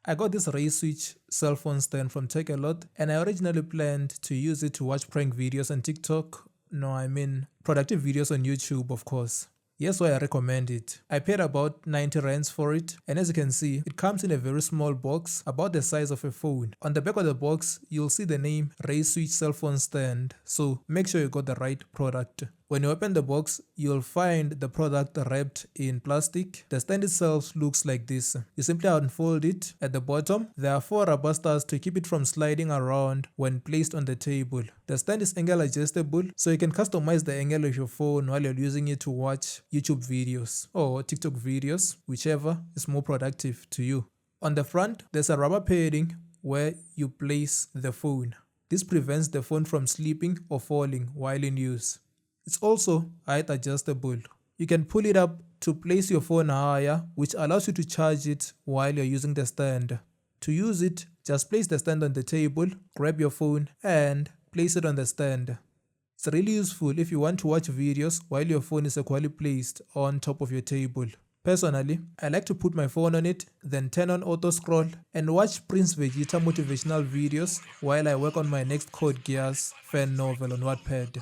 I got this RaySwitch cell phone stand from Takealot, and I originally planned to use it to watch prank videos on TikTok. No, I mean productive videos on YouTube, of course. Here's why I recommend it. I paid about 90 rands for it, and as you can see, it comes in a very small box about the size of a phone. On the back of the box, you'll see the name RaySwitch cell phone stand, so make sure you got the right product. When you open the box, you'll find the product wrapped in plastic. The stand itself looks like this. You simply unfold it. At the bottom, there are 4 rubber stars to keep it from sliding around when placed on the table. The stand is angle adjustable, so you can customize the angle of your phone while you're using it to watch YouTube videos or TikTok videos, whichever is more productive to you. On the front, there's a rubber padding where you place the phone. This prevents the phone from slipping or falling while in use. It's also height adjustable. You can pull it up to place your phone higher, which allows you to charge it while you're using the stand. To use it, just place the stand on the table, grab your phone, and place it on the stand. It's really useful if you want to watch videos while your phone is equally placed on top of your table. Personally, I like to put my phone on it, then turn on auto scroll and watch Prince Vegeta motivational videos while I work on my next Code Geass fan novel on Wattpad.